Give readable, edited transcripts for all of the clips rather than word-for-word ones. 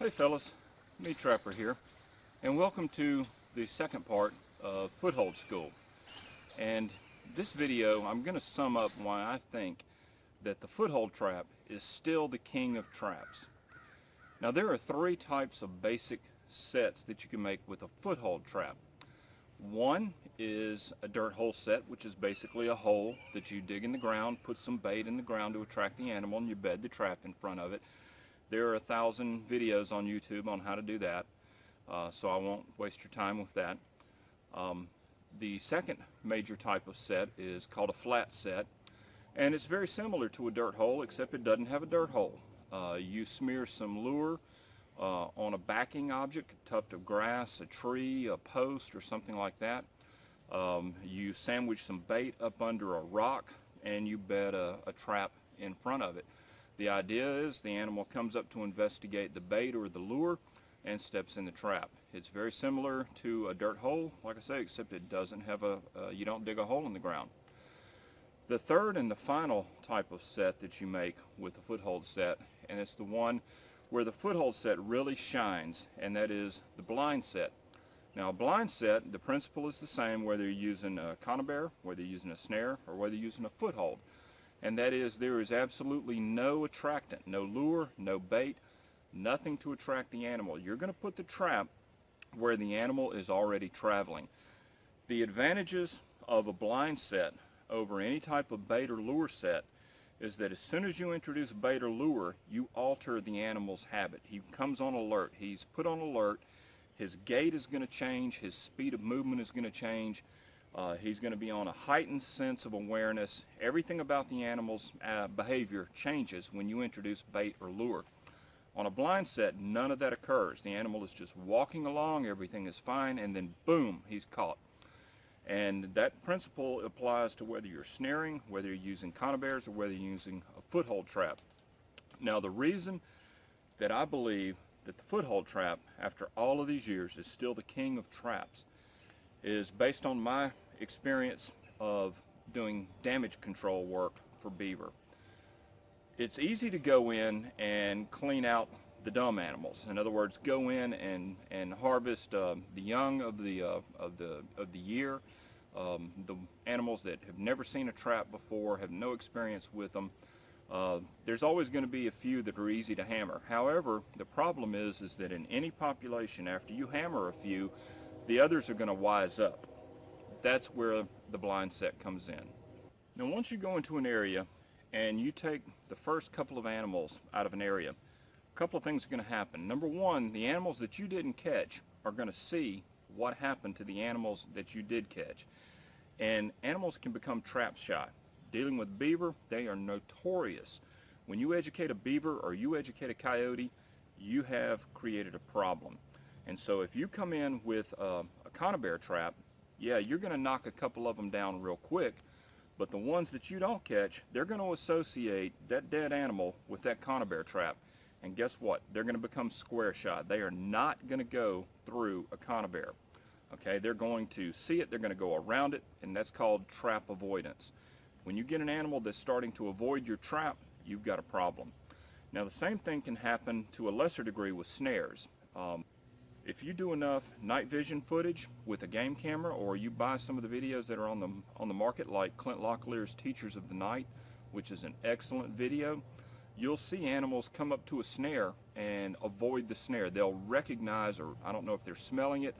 Hey fellas, Meat Trapper here, and welcome to the second part of Foothold School. And this video, I'm going to sum up why I think that the foothold trap is still the king of traps. Now there are three types of basic sets that you can make with a foothold trap. One is a dirt hole set, which is basically a hole that you dig in the ground, put some bait in the ground to attract the animal, and you bed the trap in front of it. There are 1,000 videos on YouTube on how to do that, so I won't waste your time with that. The second major type of set is called a flat set, and it's very similar to a dirt hole, except it doesn't have a dirt hole. You smear some lure on a backing object, a tuft of grass, a tree, a post, or something like that. You sandwich some bait up under a rock, and you bed a trap in front of it. The idea is the animal comes up to investigate the bait or the lure and steps in the trap. It's very similar to a dirt hole, like I say, except it doesn't have you don't dig a hole in the ground. The third and the final type of set that you make with a foothold set, and it's the one where the foothold set really shines, and that is the blind set. Now a blind set, the principle is the same whether you're using a conibear, whether you're using a snare, or whether you're using a foothold. And that is, there is absolutely no attractant, no lure, no bait, nothing to attract the animal. You're going to put the trap where the animal is already traveling. The advantages of a blind set over any type of bait or lure set is that as soon as you introduce bait or lure, you alter the animal's habit. He comes on alert. He's put on alert. His gait is going to change. His speed of movement is going to change. He's going to be on a heightened sense of awareness. Everything about the animal's behavior changes when you introduce bait or lure. On a blind set, none of that occurs. The animal is just walking along, everything is fine, and then boom, he's caught. And that principle applies to whether you're snaring, whether you're using conibears, or whether you're using a foothold trap. Now the reason that I believe that the foothold trap, after all of these years, is still the king of traps is based on my experience of doing damage control work for beaver. It's easy to go in and clean out the dumb animals. In other words, go in and harvest the young of the year, the animals that have never seen a trap before, have no experience with them. There's always going to be a few that are easy to hammer. However, the problem is that in any population, after you hammer a few, the others are going to wise up. That's where the blind set comes in. Now once you go into an area and you take the first couple of animals out of an area, a couple of things are going to happen. Number one, the animals that you didn't catch are going to see what happened to the animals that you did catch. And animals can become trap shy. Dealing with beaver, they are notorious. When you educate a beaver or you educate a coyote, you have created a problem. And so if you come in with a conibear trap, yeah, you're going to knock a couple of them down real quick, but the ones that you don't catch, they're going to associate that dead animal with that conibear trap. And guess what? They're going to become square shot. They are not going to go through a conibear. Okay, they're going to see it, they're going to go around it, and that's called trap avoidance. When you get an animal that's starting to avoid your trap, you've got a problem. Now the same thing can happen to a lesser degree with snares. If you do enough night vision footage with a game camera, or you buy some of the videos that are on the market, like Clint Locklear's Teachers of the Night, which is an excellent video, you'll see animals come up to a snare and avoid the snare. They'll recognize, or I don't know if they're smelling it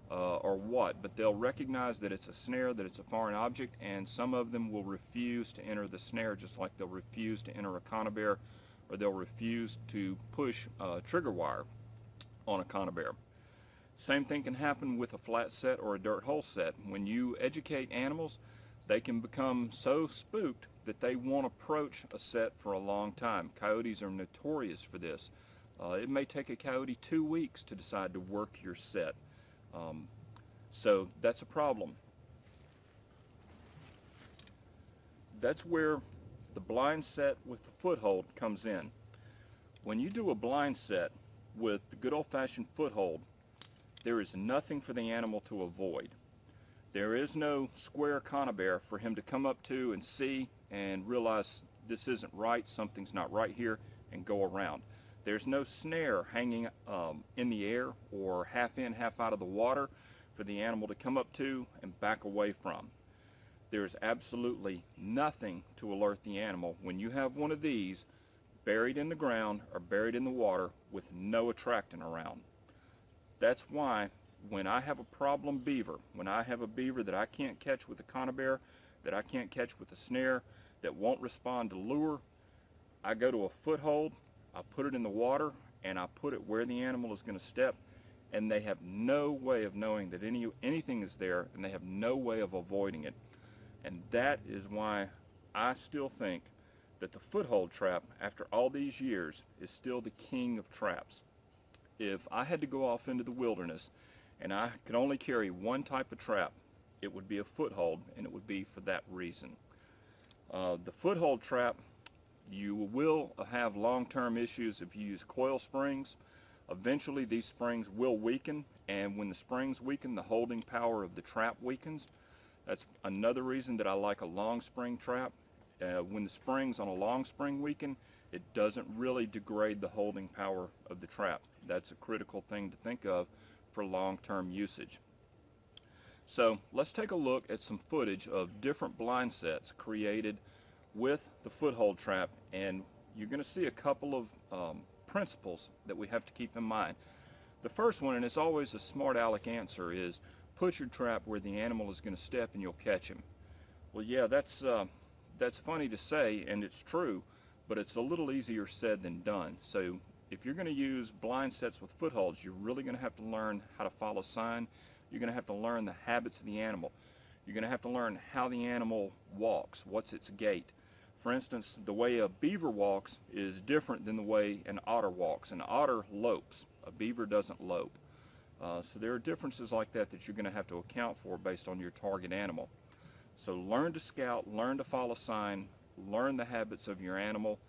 or what, but they'll recognize that it's a snare, that it's a foreign object, and some of them will refuse to enter the snare, just like they'll refuse to enter a conibear, or they'll refuse to push trigger wire on a conibear. Same thing can happen with a flat set or a dirt hole set. When you educate animals, they can become so spooked that they won't approach a set for a long time. Coyotes are notorious for this. It may take a coyote 2 weeks to decide to work your set. So that's a problem. That's where the blind set with the foothold comes in. When you do a blind set with the good old-fashioned foothold, there is nothing for the animal to avoid. There is no square conibear for him to come up to and see and realize this isn't right, something's not right here, and go around. There's no snare hanging in the air or half in, half out of the water for the animal to come up to and back away from. There's absolutely nothing to alert the animal when you have one of these buried in the ground or buried in the water with no attractant around. That's why when I have a problem beaver, when I have a beaver that I can't catch with a conibear, that I can't catch with a snare, that won't respond to lure, I go to a foothold, I put it in the water, and I put it where the animal is going to step, and they have no way of knowing that anything is there, and they have no way of avoiding it. And that is why I still think that the foothold trap, after all these years, is still the king of traps. If I had to go off into the wilderness and I could only carry one type of trap, it would be a foothold, and it would be for that reason. The foothold trap, you will have long-term issues if you use coil springs. Eventually these springs will weaken, and when the springs weaken, the holding power of the trap weakens. That's another reason that I like a long spring trap. When the springs on a long spring weaken, it doesn't really degrade the holding power of the trap. That's a critical thing to think of for long-term usage. So let's take a look at some footage of different blind sets created with the foothold trap, and you're going to see a couple of principles that we have to keep in mind. The first one, and it's always a smart aleck answer, is put your trap where the animal is going to step and you'll catch him. Well, yeah, that's funny to say, and it's true, but it's a little easier said than done. So if you're going to use blind sets with footholds, you're really going to have to learn how to follow sign. You're going to have to learn the habits of the animal. You're going to have to learn how the animal walks, what's its gait. For instance, the way a beaver walks is different than the way an otter walks. An otter lopes. A beaver doesn't lope. So there are differences like that that you're going to have to account for based on your target animal. So learn to scout, learn to follow sign, learn the habits of your animal.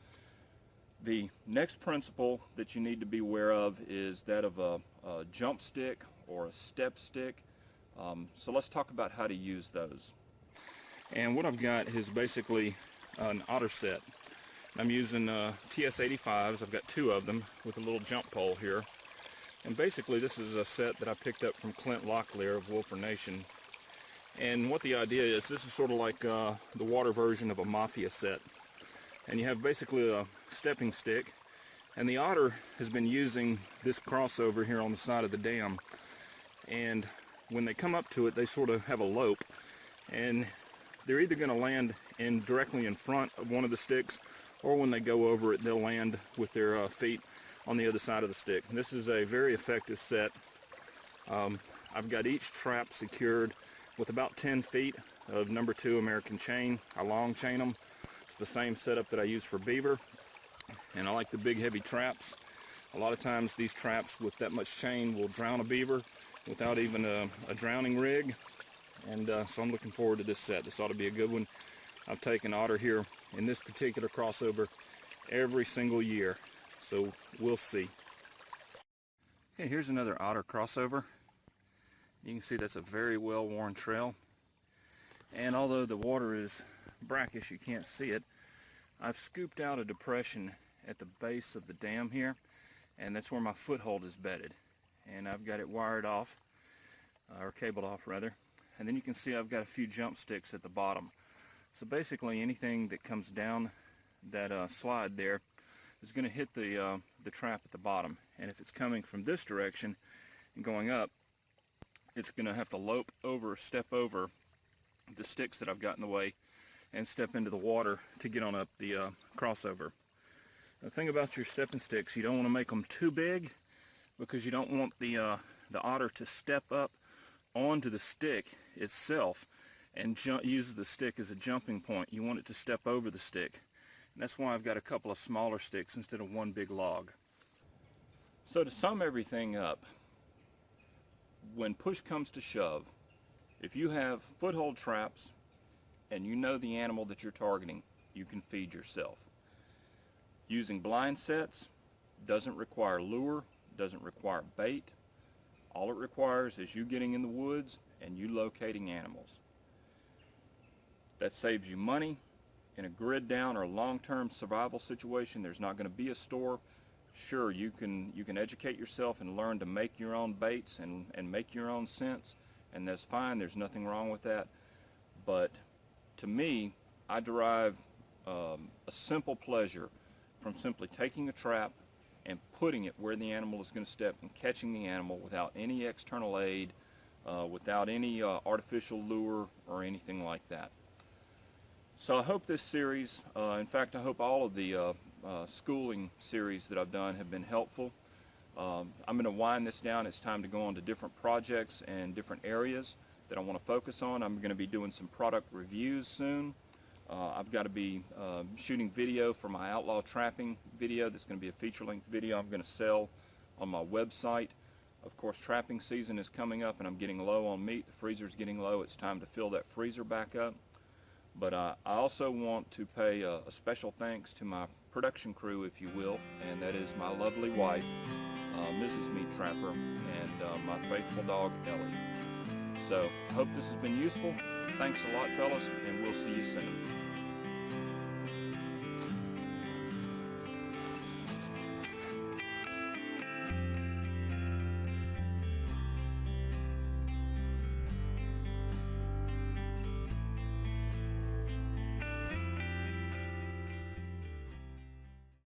The next principle that you need to be aware of is that of a jump stick or a step stick. So let's talk about how to use those. And what I've got is basically an Otter Set. I'm using TS85s. I've got two of them with a little jump pole here. And basically this is a set that I picked up from Clint Locklear of Wolfer Nation. And what the idea is, this is sort of like the water version of a Mafia set. And you have basically a stepping stick. And the otter has been using this crossover here on the side of the dam. And when they come up to it, they sort of have a lope. And they're either going to land directly in front of one of the sticks, or when they go over it, they'll land with their feet on the other side of the stick. And this is a very effective set. I've got each trap secured with about 10 feet of number 2 American chain. I long chain them. It's the same setup that I use for beaver. And I like the big heavy traps. A lot of times these traps with that much chain will drown a beaver without even a drowning rig. And so I'm looking forward to this set. This ought to be a good one. I've taken otter here in this particular crossover every single year. So we'll see. Okay, here's another otter crossover. You can see that's a very well-worn trail. And although the water is brackish, you can't see it. I've scooped out a depression at the base of the dam here, and that's where my foothold is bedded. And I've got it wired off, or cabled off rather. And then you can see I've got a few jump sticks at the bottom. So basically anything that comes down that slide there is going to hit the trap at the bottom. And if it's coming from this direction and going up, it's going to have to lope over, step over the sticks that I've got in the way and step into the water to get on up the crossover. The thing about your stepping sticks, you don't want to make them too big, because you don't want the otter to step up onto the stick itself and use the stick as a jumping point. You want it to step over the stick. And that's why I've got a couple of smaller sticks instead of one big log. So to sum everything up, when push comes to shove, if you have foothold traps and you know the animal that you're targeting, you can feed yourself. Using blind sets doesn't require lure, doesn't require bait. All it requires is you getting in the woods and you locating animals. That saves you money. In a grid down or long-term survival situation, there's not going to be a store. Sure, you can educate yourself and learn to make your own baits and make your own scents, and that's fine. There's nothing wrong with that. But to me, I derive a simple pleasure from simply taking a trap and putting it where the animal is going to step and catching the animal without any external aid, without any artificial lure or anything like that. So I hope this series, in fact I hope all of the schooling series that I've done have been helpful. I'm going to wind this down. It's time to go on to different projects and different areas that I want to focus on. I'm going to be doing some product reviews soon. I've got to be shooting video for my outlaw trapping video. That's going to be a feature-length video I'm going to sell on my website. Of course, trapping season is coming up and I'm getting low on meat. The freezer's getting low. It's time to fill that freezer back up. But I also want to pay a special thanks to my production crew, if you will, and that is my lovely wife, Mrs. Meat Trapper, and my faithful dog, Ellie. So, I hope this has been useful. Thanks a lot, fellas, and we'll see you soon.